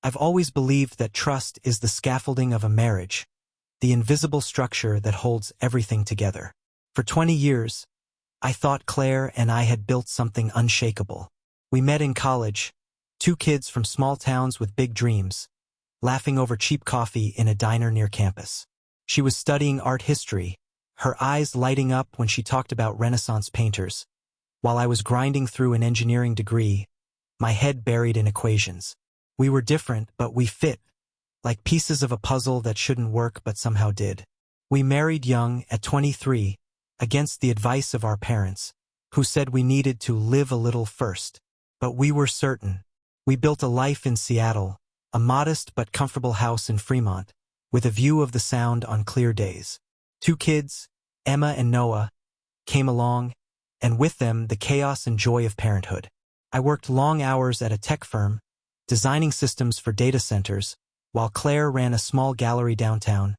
I've always believed that trust is the scaffolding of a marriage, the invisible structure that holds everything together. For 20 years, I thought Claire and I had built something unshakable. We met in college, two kids from small towns with big dreams, laughing over cheap coffee in a diner near campus. She was studying art history, her eyes lighting up when she talked about Renaissance painters, while I was grinding through an engineering degree, my head buried in equations. We were different, but we fit, like pieces of a puzzle that shouldn't work but somehow did. We married young, at 23, against the advice of our parents, who said we needed to live a little first. But we were certain. We built a life in Seattle, a modest but comfortable house in Fremont, with a view of the Sound on clear days. Two kids, Emma and Noah, came along, and with them the chaos and joy of parenthood. I worked long hours at a tech firm, designing systems for data centers, while Claire ran a small gallery downtown,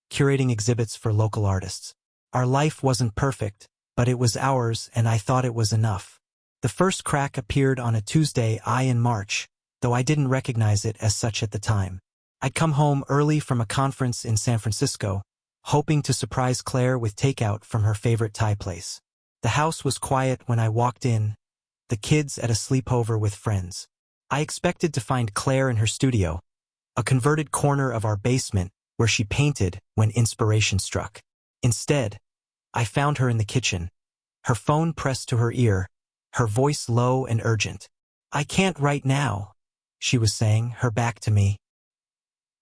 curating exhibits for local artists. Our life wasn't perfect, but it was ours, and I thought it was enough. The first crack appeared on a Tuesday in March, though I didn't recognize it as such at the time. I'd come home early from a conference in San Francisco, hoping to surprise Claire with takeout from her favorite Thai place. The house was quiet when I walked in, the kids at a sleepover with friends. I expected to find Claire in her studio, a converted corner of our basement where she painted when inspiration struck. Instead, I found her in the kitchen, her phone pressed to her ear, her voice low and urgent. "I can't right now," she was saying, her back to me.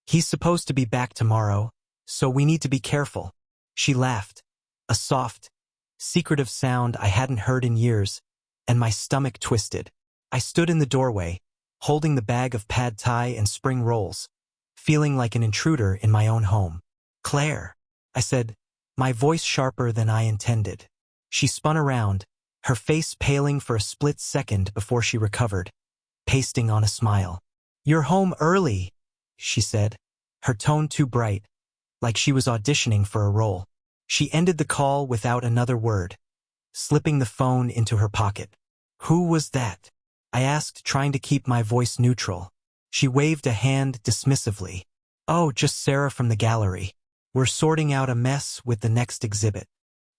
"He's supposed to be back tomorrow, so we need to be careful." She laughed, a soft, secretive sound I hadn't heard in years, and my stomach twisted. I stood in the doorway, holding the bag of pad thai and spring rolls, feeling like an intruder in my own home. "Claire," I said, my voice sharper than I intended. She spun around, her face paling for a split second before she recovered, pasting on a smile. "You're home early," she said, her tone too bright, like she was auditioning for a role. She ended the call without another word, slipping the phone into her pocket. "Who was that?" I asked, trying to keep my voice neutral. She waved a hand dismissively. "Oh, just Sarah from the gallery. We're sorting out a mess with the next exhibit."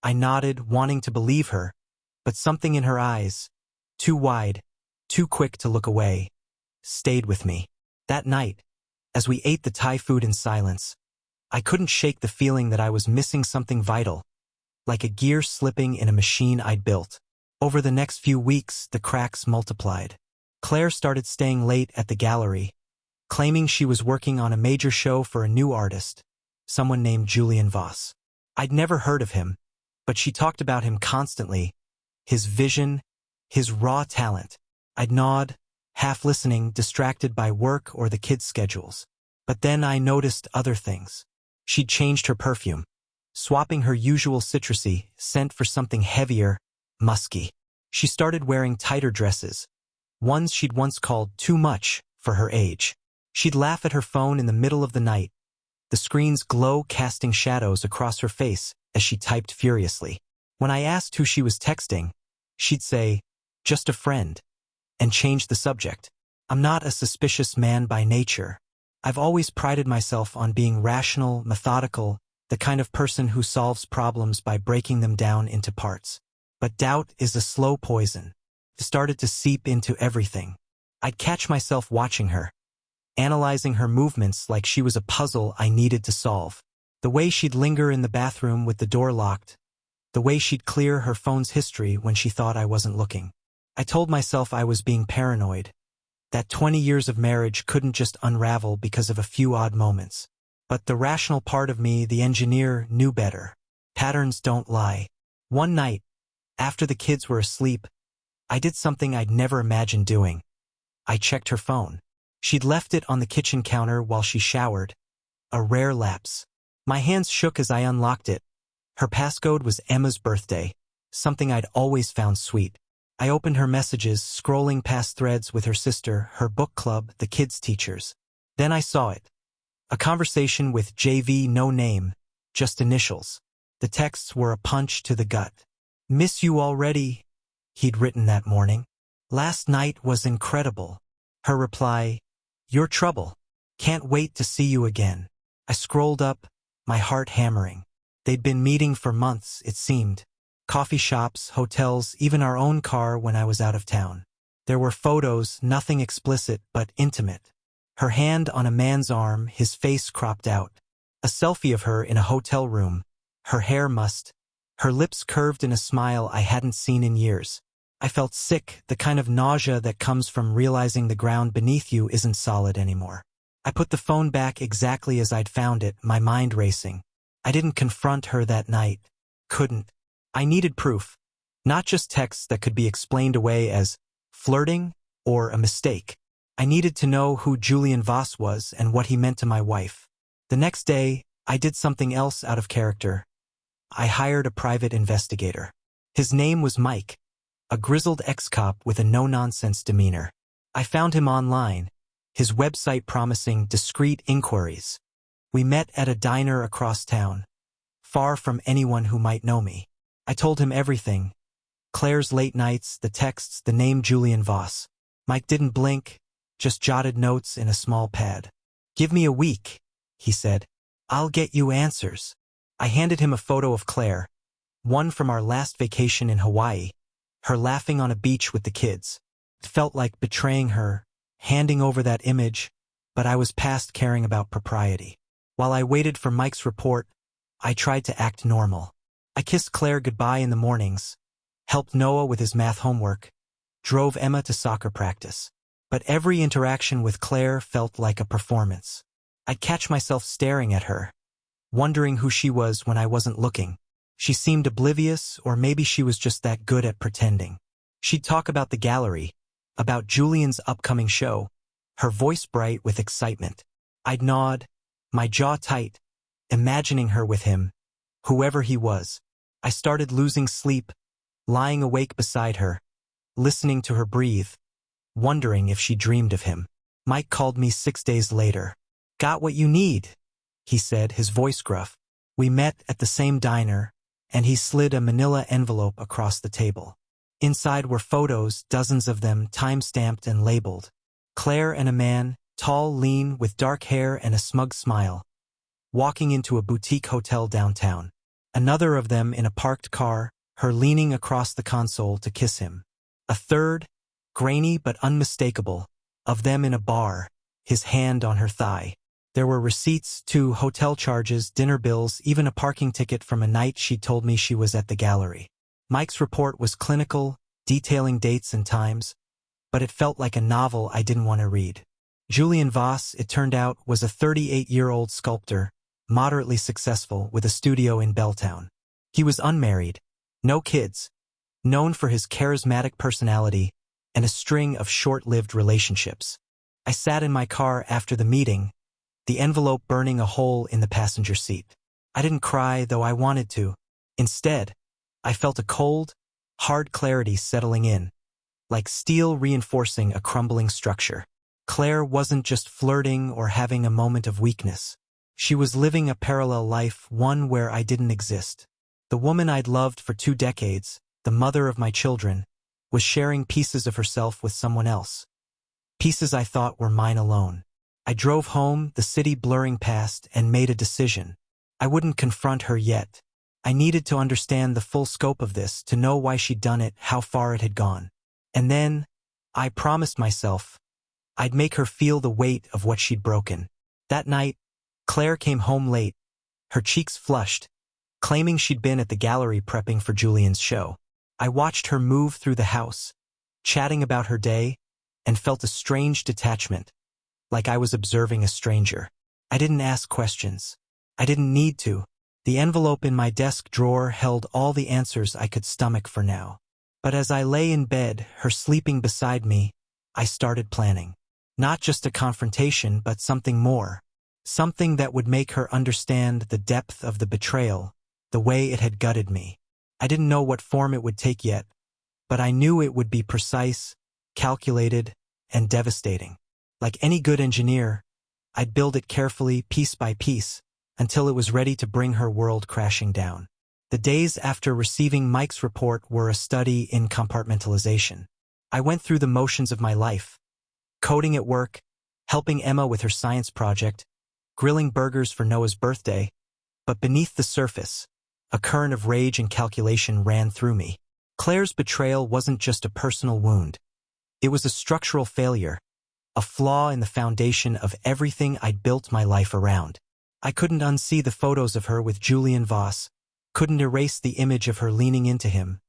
I nodded, wanting to believe her, but something in her eyes, too wide, too quick to look away, stayed with me. That night, as we ate the Thai food in silence, I couldn't shake the feeling that I was missing something vital, like a gear slipping in a machine I'd built. Over the next few weeks, the cracks multiplied. Claire started staying late at the gallery, claiming she was working on a major show for a new artist, someone named Julian Voss. I'd never heard of him, but she talked about him constantly, his vision, his raw talent. I'd nod, half listening, distracted by work or the kids' schedules. But then I noticed other things. She'd changed her perfume, swapping her usual citrusy scent for something heavier, musky. She started wearing tighter dresses, ones she'd once called too much for her age. She'd laugh at her phone in the middle of the night, the screen's glow casting shadows across her face as she typed furiously. When I asked who she was texting, she'd say, "Just a friend," and change the subject. I'm not a suspicious man by nature. I've always prided myself on being rational, methodical, the kind of person who solves problems by breaking them down into parts. But doubt is a slow poison. It started to seep into everything. I'd catch myself watching her, analyzing her movements like she was a puzzle I needed to solve. The way she'd linger in the bathroom with the door locked, the way she'd clear her phone's history when she thought I wasn't looking. I told myself I was being paranoid, that 20 years of marriage couldn't just unravel because of a few odd moments. But the rational part of me, the engineer, knew better. Patterns don't lie. One night, after the kids were asleep, I did something I'd never imagined doing. I checked her phone. She'd left it on the kitchen counter while she showered, a rare lapse. My hands shook as I unlocked it. Her passcode was Emma's birthday, something I'd always found sweet. I opened her messages, scrolling past threads with her sister, her book club, the kids' teachers. Then I saw it. A conversation with JV, no name, just initials. The texts were a punch to the gut. "Miss you already," he'd written that morning. "Last night was incredible." Her reply, Your trouble. Can't wait to see you again. I scrolled up, my heart hammering. They'd been meeting for months, it seemed. Coffee shops, hotels, even our own car when I was out of town. There were photos, nothing explicit but intimate. Her hand on a man's arm, his face cropped out. A selfie of her in a hotel room, her hair mussed, her lips curved in a smile I hadn't seen in years. I felt sick, the kind of nausea that comes from realizing the ground beneath you isn't solid anymore. I put the phone back exactly as I'd found it, my mind racing. I didn't confront her that night. Couldn't. I needed proof. Not just texts that could be explained away as flirting or a mistake. I needed to know who Julian Voss was and what he meant to my wife. The next day, I did something else out of character. I hired a private investigator. His name was Mike, a grizzled ex-cop with a no-nonsense demeanor. I found him online, his website promising discreet inquiries. We met at a diner across town, far from anyone who might know me. I told him everything. Claire's late nights, the texts, the name Julian Voss. Mike didn't blink, just jotted notes in a small pad. "Give me a week," he said. "I'll get you answers." I handed him a photo of Claire, one from our last vacation in Hawaii, her laughing on a beach with the kids. It felt like betraying her, handing over that image, but I was past caring about propriety. While I waited for Mike's report, I tried to act normal. I kissed Claire goodbye in the mornings, helped Noah with his math homework, drove Emma to soccer practice. But every interaction with Claire felt like a performance. I'd catch myself staring at her, wondering who she was when I wasn't looking. She seemed oblivious, or maybe she was just that good at pretending. She'd talk about the gallery, about Julian's upcoming show, her voice bright with excitement. I'd nod, my jaw tight, imagining her with him, whoever he was. I started losing sleep, lying awake beside her, listening to her breathe, wondering if she dreamed of him. Mike called me 6 days later. "Got what you need," he said, his voice gruff. We met at the same diner, and he slid a manila envelope across the table. Inside were photos, dozens of them, time-stamped and labeled. Claire and a man, tall, lean, with dark hair and a smug smile, walking into a boutique hotel downtown. Another of them in a parked car, her leaning across the console to kiss him. A third, grainy but unmistakable, of them in a bar, his hand on her thigh. There were receipts, too, hotel charges, dinner bills, even a parking ticket from a night she told me she was at the gallery. Mike's report was clinical, detailing dates and times, but it felt like a novel I didn't want to read. Julian Voss, it turned out, was a 38-year-old sculptor, moderately successful, with a studio in Belltown. He was unmarried, no kids, known for his charismatic personality and a string of short-lived relationships. I sat in my car after the meeting, the envelope burning a hole in the passenger seat. I didn't cry, though I wanted to. Instead, I felt a cold, hard clarity settling in, like steel reinforcing a crumbling structure. Claire wasn't just flirting or having a moment of weakness. She was living a parallel life, one where I didn't exist. The woman I'd loved for 2 decades, the mother of my children, was sharing pieces of herself with someone else. Pieces I thought were mine alone. I drove home, the city blurring past, and made a decision. I wouldn't confront her yet. I needed to understand the full scope of this, to know why she'd done it, how far it had gone. And then, I promised myself, I'd make her feel the weight of what she'd broken. That night, Claire came home late, her cheeks flushed, claiming she'd been at the gallery prepping for Julian's show. I watched her move through the house, chatting about her day, and felt a strange detachment, like I was observing a stranger. I didn't ask questions. I didn't need to. The envelope in my desk drawer held all the answers I could stomach for now. But as I lay in bed, her sleeping beside me, I started planning. Not just a confrontation, but something more. Something that would make her understand the depth of the betrayal, the way it had gutted me. I didn't know what form it would take yet, but I knew it would be precise, calculated, and devastating. Like any good engineer, I'd build it carefully, piece by piece, until it was ready to bring her world crashing down. The days after receiving Mike's report were a study in compartmentalization. I went through the motions of my life. Coding at work, helping Emma with her science project, grilling burgers for Noah's birthday. But beneath the surface, a current of rage and calculation ran through me. Claire's betrayal wasn't just a personal wound. It was a structural failure, a flaw in the foundation of everything I'd built my life around. I couldn't unsee the photos of her with Julian Voss, couldn't erase the image of her leaning into him,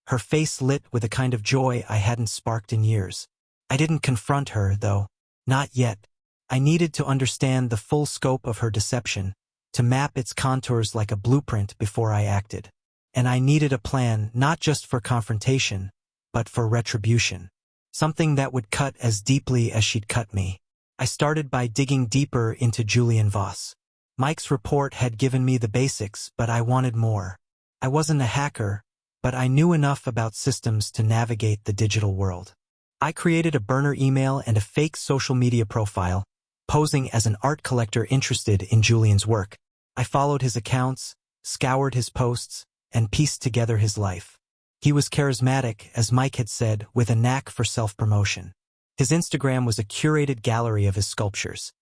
her face lit with a kind of joy I hadn't sparked in years. I didn't confront her, though. Not yet. I needed to understand the full scope of her deception, to map its contours like a blueprint before I acted. And I needed a plan not just for confrontation, but for retribution. Something that would cut as deeply as she'd cut me. I started by digging deeper into Julian Voss. Mike's report had given me the basics, but I wanted more. I wasn't a hacker, but I knew enough about systems to navigate the digital world. I created a burner email and a fake social media profile, posing as an art collector interested in Julian's work. I followed his accounts, scoured his posts, and pieced together his life. He was charismatic, as Mike had said, with a knack for self-promotion. His Instagram was a curated gallery of his sculptures.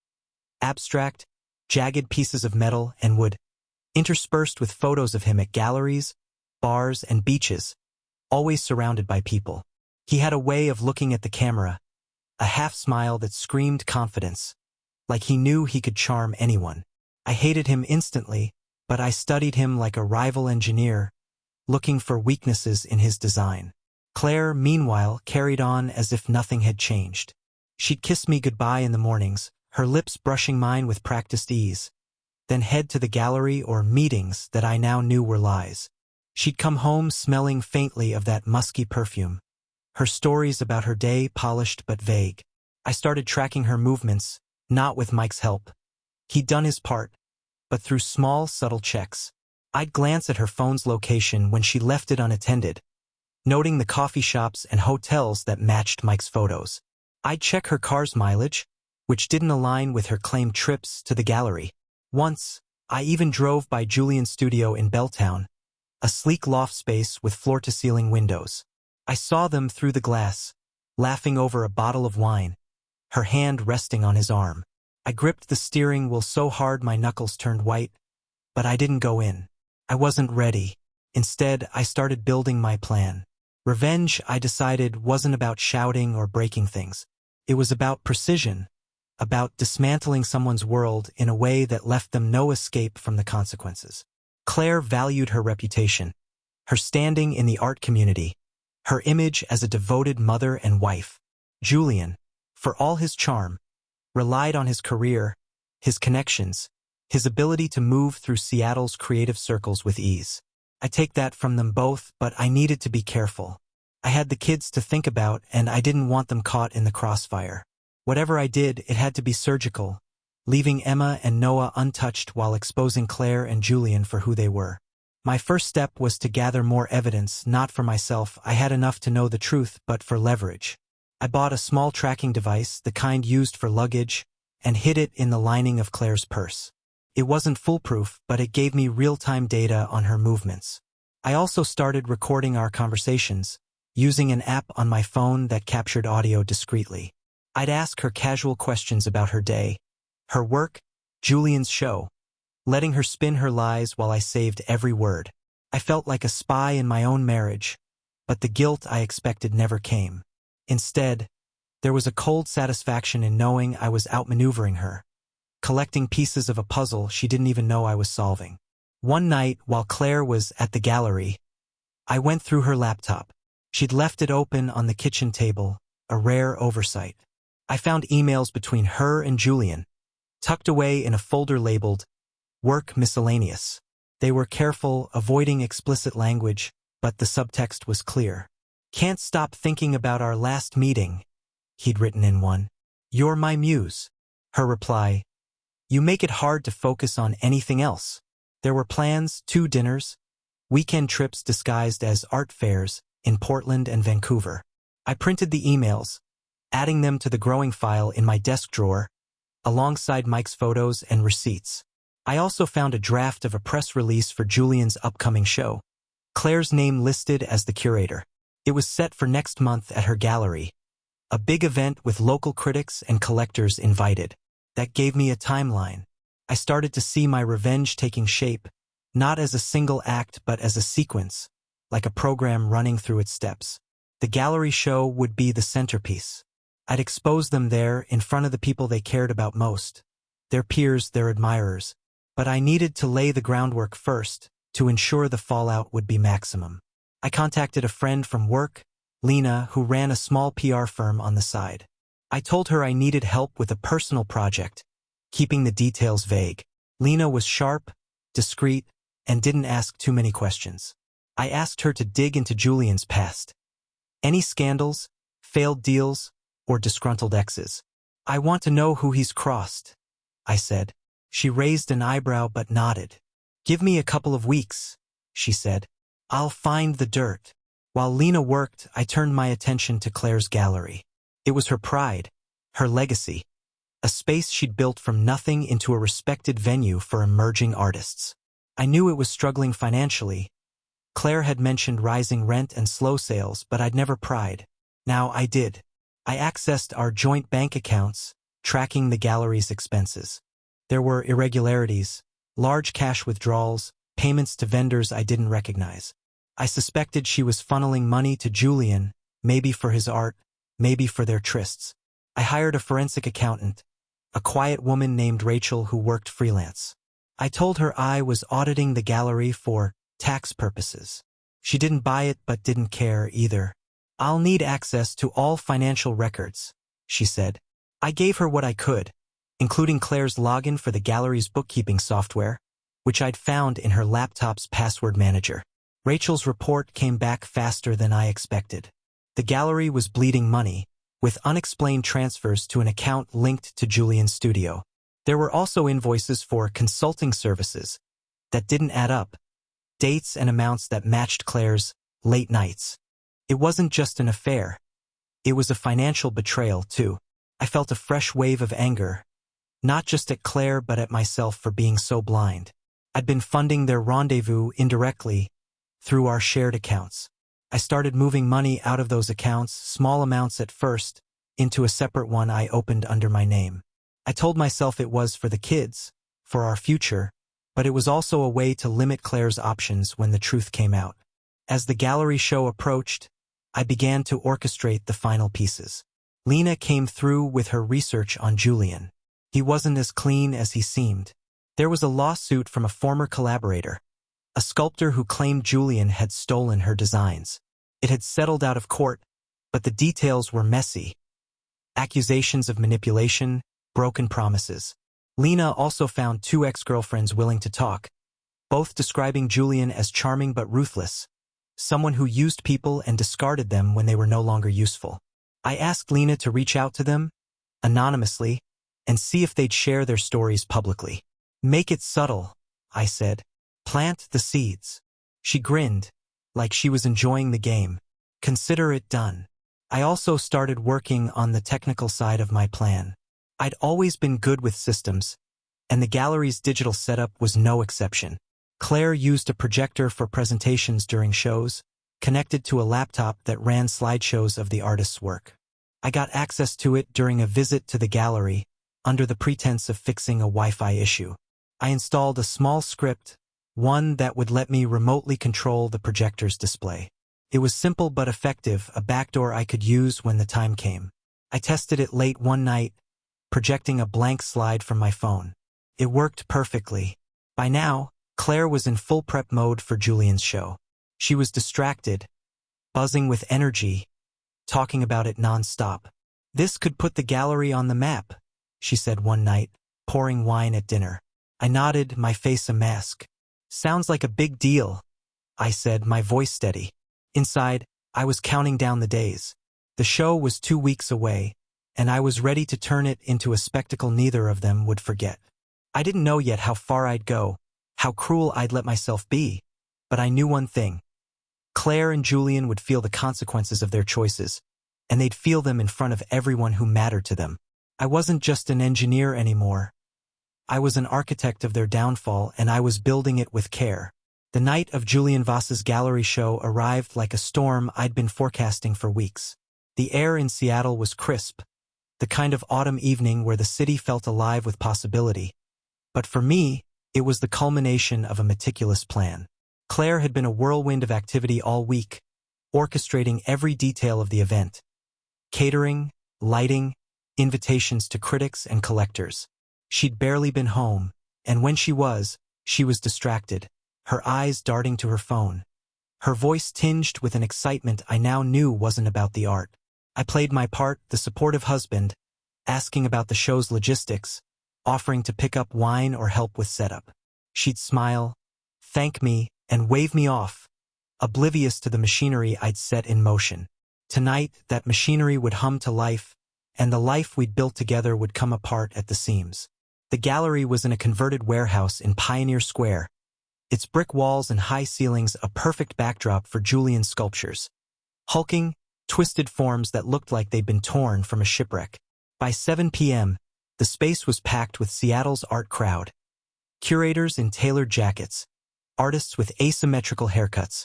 Abstract, jagged pieces of metal and wood, interspersed with photos of him at galleries, bars, and beaches, always surrounded by people. He had a way of looking at the camera, a half-smile that screamed confidence, like he knew he could charm anyone. I hated him instantly, but I studied him like a rival engineer, looking for weaknesses in his design. Claire, meanwhile, carried on as if nothing had changed. She'd kiss me goodbye in the mornings, her lips brushing mine with practiced ease, then head to the gallery or meetings that I now knew were lies. She'd come home smelling faintly of that musky perfume, her stories about her day polished but vague. I started tracking her movements, not with Mike's help. He'd done his part, but through small, subtle checks. I'd glance at her phone's location when she left it unattended, noting the coffee shops and hotels that matched Mike's photos. I'd check her car's mileage, which didn't align with her claimed trips to the gallery. Once, I even drove by Julian's studio in Belltown, a sleek loft space with floor-to-ceiling windows. I saw them through the glass, laughing over a bottle of wine, her hand resting on his arm. I gripped the steering wheel so hard my knuckles turned white, but I didn't go in. I wasn't ready. Instead, I started building my plan. Revenge, I decided, wasn't about shouting or breaking things. It was about precision, about dismantling someone's world in a way that left them no escape from the consequences. Claire valued her reputation, her standing in the art community, her image as a devoted mother and wife. Julian, for all his charm, relied on his career, his connections, his ability to move through Seattle's creative circles with ease. I take that from them both, but I needed to be careful. I had the kids to think about, and I didn't want them caught in the crossfire. Whatever I did, it had to be surgical, leaving Emma and Noah untouched while exposing Claire and Julian for who they were. My first step was to gather more evidence, not for myself. I had enough to know the truth, but for leverage. I bought a small tracking device, the kind used for luggage, and hid it in the lining of Claire's purse. It wasn't foolproof, but it gave me real-time data on her movements. I also started recording our conversations, using an app on my phone that captured audio discreetly. I'd ask her casual questions about her day, her work, Julian's show, letting her spin her lies while I saved every word. I felt like a spy in my own marriage, but the guilt I expected never came. Instead, there was a cold satisfaction in knowing I was outmaneuvering her, collecting pieces of a puzzle she didn't even know I was solving. One night, while Claire was at the gallery, I went through her laptop. She'd left it open on the kitchen table, a rare oversight. I found emails between her and Julian, tucked away in a folder labeled Work Miscellaneous. They were careful, avoiding explicit language, but the subtext was clear. Can't stop thinking about our last meeting, he'd written in one. You're my muse. Her reply, you make it hard to focus on anything else. There were plans, 2 dinners, weekend trips disguised as art fairs in Portland and Vancouver. I printed the emails, adding them to the growing file in my desk drawer, alongside Mike's photos and receipts. I also found a draft of a press release for Julian's upcoming show, Claire's name listed as the curator. It was set for next month at her gallery, A big event with local critics and collectors invited. That gave me a timeline. I started to see my revenge taking shape, not as a single act but as a sequence, like a program running through its steps. The gallery show would be the centerpiece. I'd expose them there in front of the people they cared about most, their peers, their admirers. But I needed to lay the groundwork first, to ensure the fallout would be maximum. I contacted a friend from work, Lena, who ran a small PR firm on the side. I told her I needed help with a personal project, keeping the details vague. Lena was sharp, discreet, and didn't ask too many questions. I asked her to dig into Julian's past. Any scandals, failed deals, or disgruntled exes. I want to know who he's crossed, I said. She raised an eyebrow but nodded. Give me a couple of weeks, she said. I'll find the dirt. While Lena worked, I turned my attention to Claire's gallery. It was her pride, her legacy, a space she'd built from nothing into a respected venue for emerging artists. I knew it was struggling financially. Claire had mentioned rising rent and slow sales, but I'd never pried. Now I did. I accessed our joint bank accounts, tracking the gallery's expenses. There were irregularities, large cash withdrawals, payments to vendors I didn't recognize. I suspected she was funneling money to Julian, maybe for his art, maybe for their trysts. I hired a forensic accountant, a quiet woman named Rachel who worked freelance. I told her I was auditing the gallery for tax purposes. She didn't buy it but didn't care either. I'll need access to all financial records, she said. I gave her what I could, including Claire's login for the gallery's bookkeeping software, which I'd found in her laptop's password manager. Rachel's report came back faster than I expected. The gallery was bleeding money, with unexplained transfers to an account linked to Julian's studio. There were also invoices for consulting services that didn't add up, dates and amounts that matched Claire's late nights. It wasn't just an affair. It was a financial betrayal, too. I felt a fresh wave of anger, not just at Claire but at myself for being so blind. I'd been funding their rendezvous indirectly, through our shared accounts. I started moving money out of those accounts, small amounts at first, into a separate one I opened under my name. I told myself it was for the kids, for our future, but it was also a way to limit Claire's options when the truth came out. As the gallery show approached, I began to orchestrate the final pieces. Lena came through with her research on Julian. He wasn't as clean as he seemed. There was a lawsuit from a former collaborator, a sculptor who claimed Julian had stolen her designs. It had settled out of court, but the details were messy. Accusations of manipulation, broken promises. Lena also found 2 ex-girlfriends willing to talk, both describing Julian as charming but ruthless, someone who used people and discarded them when they were no longer useful. I asked Lena to reach out to them, anonymously, and see if they'd share their stories publicly. Make it subtle, I said. Plant the seeds. She grinned, like she was enjoying the game. Consider it done. I also started working on the technical side of my plan. I'd always been good with systems, and the gallery's digital setup was no exception. Claire used a projector for presentations during shows, connected to a laptop that ran slideshows of the artist's work. I got access to it during a visit to the gallery, under the pretense of fixing a Wi-Fi issue. I installed a small script, one that would let me remotely control the projector's display. It was simple but effective, a backdoor I could use when the time came. I tested it late one night, projecting a blank slide from my phone. It worked perfectly. By now, Claire was in full prep mode for Julian's show. She was distracted, buzzing with energy, talking about it non-stop. This could put the gallery on the map, she said one night, pouring wine at dinner. I nodded, my face a mask. Sounds like a big deal, I said, my voice steady. Inside, I was counting down the days. The show was 2 weeks away, and I was ready to turn it into a spectacle neither of them would forget. I didn't know yet how far I'd go, how cruel I'd let myself be, but I knew one thing. Claire and Julian would feel the consequences of their choices, and they'd feel them in front of everyone who mattered to them. I wasn't just an engineer anymore. I was an architect of their downfall, and I was building it with care. The night of Julian Voss's gallery show arrived like a storm I'd been forecasting for weeks. The air in Seattle was crisp, the kind of autumn evening where the city felt alive with possibility. But for me, it was the culmination of a meticulous plan. Claire had been a whirlwind of activity all week, orchestrating every detail of the event. Catering, lighting, invitations to critics and collectors. She'd barely been home, and when she was distracted, her eyes darting to her phone. Her voice tinged with an excitement I now knew wasn't about the art. I played my part, the supportive husband, asking about the show's logistics, offering to pick up wine or help with setup. She'd smile, thank me, and wave me off, oblivious to the machinery I'd set in motion. Tonight, that machinery would hum to life, and the life we'd built together would come apart at the seams. The gallery was in a converted warehouse in Pioneer Square, its brick walls and high ceilings a perfect backdrop for Julian's sculptures. Hulking, twisted forms that looked like they'd been torn from a shipwreck. By 7 p.m., the space was packed with Seattle's art crowd. Curators in tailored jackets, artists with asymmetrical haircuts,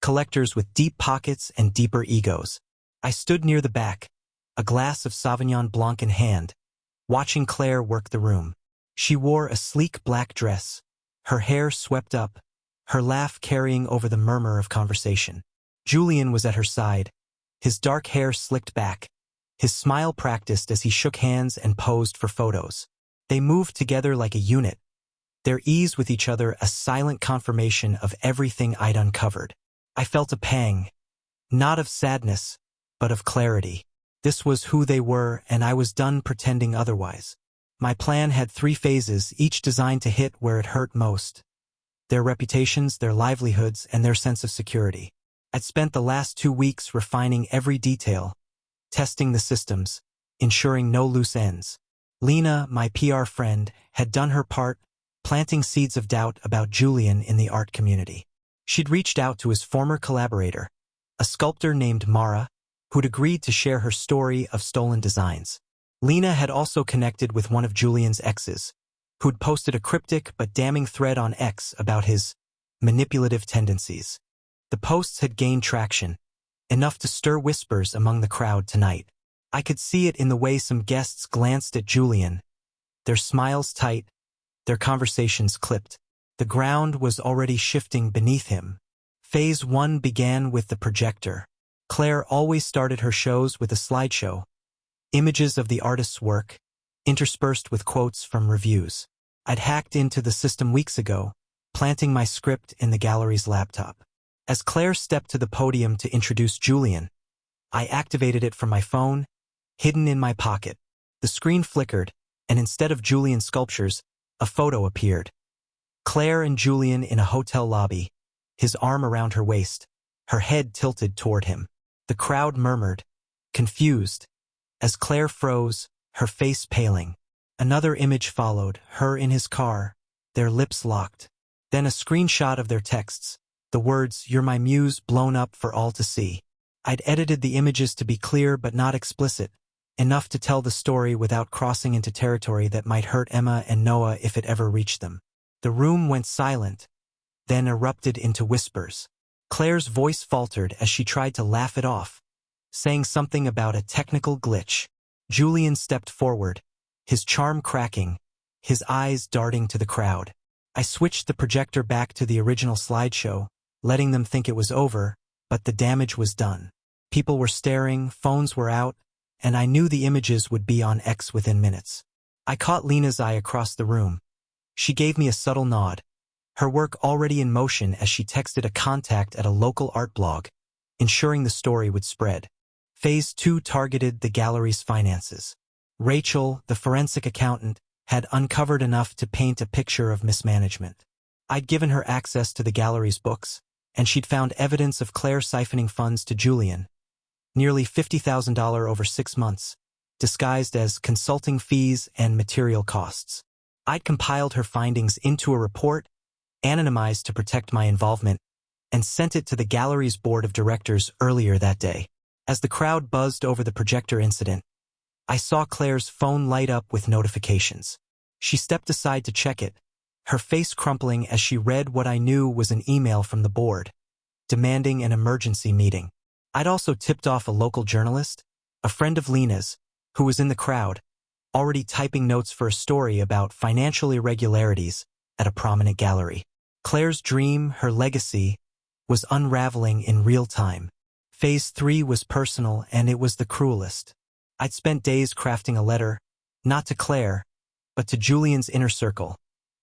collectors with deep pockets and deeper egos. I stood near the back, a glass of Sauvignon Blanc in hand, watching Claire work the room. She wore a sleek black dress, her hair swept up, her laugh carrying over the murmur of conversation. Julian was at her side, his dark hair slicked back, his smile practiced as he shook hands and posed for photos. They moved together like a unit, their ease with each other a silent confirmation of everything I'd uncovered. I felt a pang, not of sadness, but of clarity. This was who they were, and I was done pretending otherwise. My plan had 3 phases, each designed to hit where it hurt most. Their reputations, their livelihoods, and their sense of security. I'd spent the last 2 weeks refining every detail, testing the systems, ensuring no loose ends. Lena, my PR friend, had done her part, planting seeds of doubt about Julian in the art community. She'd reached out to his former collaborator, a sculptor named Mara, who'd agreed to share her story of stolen designs. Lena had also connected with one of Julian's exes, who'd posted a cryptic but damning thread on X about his manipulative tendencies. The posts had gained traction, enough to stir whispers among the crowd tonight. I could see it in the way some guests glanced at Julian, their smiles tight, their conversations clipped. The ground was already shifting beneath him. Phase 1 began with the projector. Claire always started her shows with a slideshow, images of the artist's work, interspersed with quotes from reviews. I'd hacked into the system weeks ago, planting my script in the gallery's laptop. As Claire stepped to the podium to introduce Julian, I activated it from my phone, hidden in my pocket. The screen flickered, and instead of Julian's sculptures, a photo appeared. Claire and Julian in a hotel lobby, his arm around her waist, her head tilted toward him. The crowd murmured, confused, as Claire froze, her face paling. Another image followed, her in his car, their lips locked. Then a screenshot of their texts, the words, "You're my muse," blown up for all to see. I'd edited the images to be clear but not explicit, enough to tell the story without crossing into territory that might hurt Emma and Noah if it ever reached them. The room went silent, then erupted into whispers. Claire's voice faltered as she tried to laugh it off, saying something about a technical glitch. Julian stepped forward, his charm cracking, his eyes darting to the crowd. I switched the projector back to the original slideshow, letting them think it was over, but the damage was done. People were staring, phones were out, and I knew the images would be on X within minutes. I caught Lena's eye across the room. She gave me a subtle nod, her work already in motion as she texted a contact at a local art blog, ensuring the story would spread. Phase 2 targeted the gallery's finances. Rachel, the forensic accountant, had uncovered enough to paint a picture of mismanagement. I'd given her access to the gallery's books, and she'd found evidence of Claire siphoning funds to Julian, nearly $50,000 over 6 months, disguised as consulting fees and material costs. I'd compiled her findings into a report, anonymized to protect my involvement, and sent it to the gallery's board of directors earlier that day. As the crowd buzzed over the projector incident, I saw Claire's phone light up with notifications. She stepped aside to check it, her face crumpling as she read what I knew was an email from the board, demanding an emergency meeting. I'd also tipped off a local journalist, a friend of Lena's, who was in the crowd, already typing notes for a story about financial irregularities at a prominent gallery. Claire's dream, her legacy, was unraveling in real time. Phase 3 was personal, and it was the cruelest. I'd spent days crafting a letter, not to Claire, but to Julian's inner circle.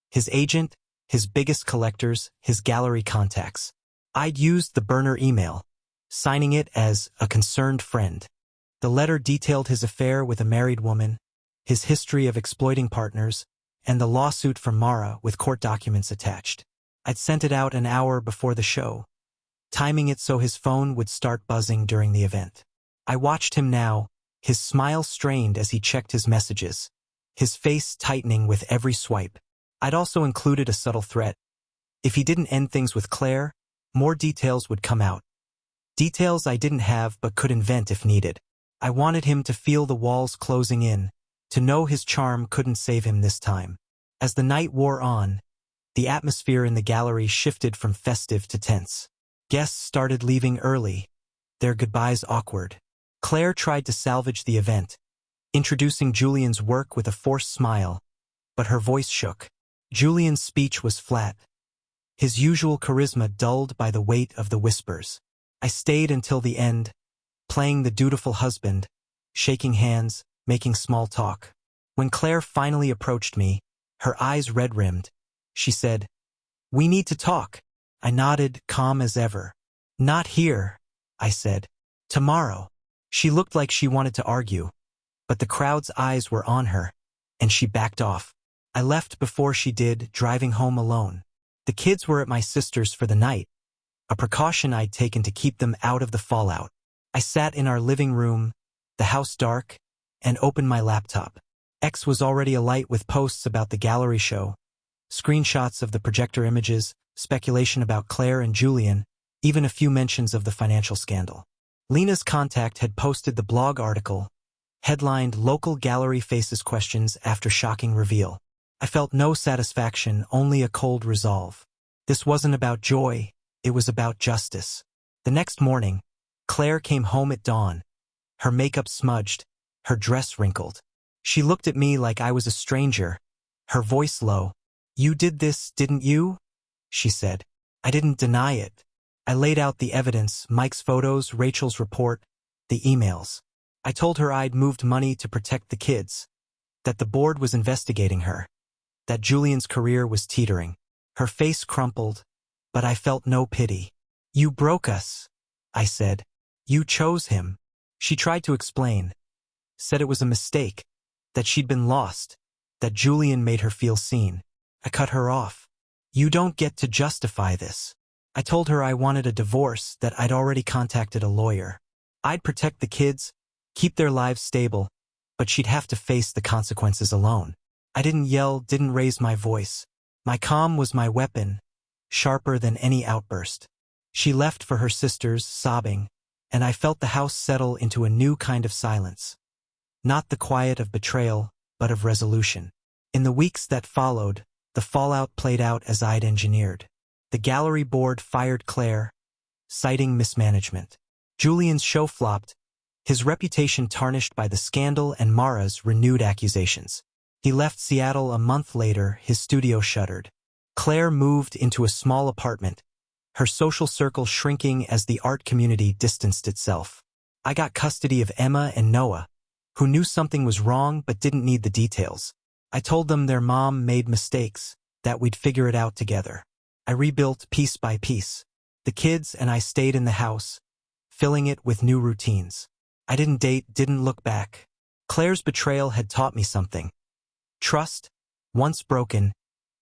His agent, his biggest collectors, his gallery contacts. I'd used the burner email, signing it as a concerned friend. The letter detailed his affair with a married woman, his history of exploiting partners, and the lawsuit from Mara with court documents attached. I'd sent it out an hour before the show, timing it so his phone would start buzzing during the event. I watched him now, his smile strained as he checked his messages, his face tightening with every swipe. I'd also included a subtle threat. If he didn't end things with Claire, more details would come out. Details I didn't have but could invent if needed. I wanted him to feel the walls closing in, to know his charm couldn't save him this time. As the night wore on, the atmosphere in the gallery shifted from festive to tense. Guests started leaving early, their goodbyes awkward. Claire tried to salvage the event, introducing Julian's work with a forced smile, but her voice shook. Julian's speech was flat, his usual charisma dulled by the weight of the whispers. I stayed until the end, playing the dutiful husband, shaking hands, making small talk. When Claire finally approached me, her eyes red-rimmed, she said, "We need to talk." I nodded, calm as ever. "Not here," I said. "Tomorrow." She looked like she wanted to argue, but the crowd's eyes were on her, and she backed off. I left before she did, driving home alone. The kids were at my sister's for the night, a precaution I'd taken to keep them out of the fallout. I sat in our living room, the house dark, and opened my laptop. X was already alight with posts about the gallery show, screenshots of the projector images, speculation about Claire and Julian, even a few mentions of the financial scandal. Lena's contact had posted the blog article, headlined "Local Gallery Faces Questions After Shocking Reveal." I felt no satisfaction, only a cold resolve. This wasn't about joy, it was about justice. The next morning, Claire came home at dawn, her makeup smudged, her dress wrinkled. She looked at me like I was a stranger, her voice low. "You did this, didn't you?" she said. I didn't deny it. I laid out the evidence, Mike's photos, Rachel's report, the emails. I told her I'd moved money to protect the kids, that the board was investigating her, that Julian's career was teetering. Her face crumpled, but I felt no pity. "You broke us," I said. "You chose him." She tried to explain, said it was a mistake, that she'd been lost, that Julian made her feel seen. I cut her off. "You don't get to justify this." I told her I wanted a divorce, that I'd already contacted a lawyer. I'd protect the kids, keep their lives stable, but she'd have to face the consequences alone. I didn't yell, didn't raise my voice. My calm was my weapon, sharper than any outburst. She left for her sisters, sobbing, and I felt the house settle into a new kind of silence. Not the quiet of betrayal, but of resolution. In the weeks that followed, the fallout played out as I'd engineered. The gallery board fired Claire, citing mismanagement. Julian's show flopped, his reputation tarnished by the scandal and Mara's renewed accusations. He left Seattle a month later, his studio shuttered. Claire moved into a small apartment, her social circle shrinking as the art community distanced itself. I got custody of Emma and Noah, who knew something was wrong but didn't need the details. I told them their mom made mistakes, that we'd figure it out together. I rebuilt piece by piece. The kids and I stayed in the house, filling it with new routines. I didn't date, didn't look back. Claire's betrayal had taught me something. Trust, once broken,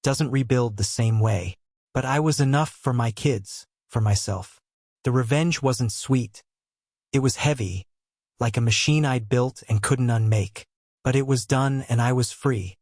doesn't rebuild the same way. But I was enough for my kids, for myself. The revenge wasn't sweet. It was heavy, like a machine I'd built and couldn't unmake. But it was done and I was free.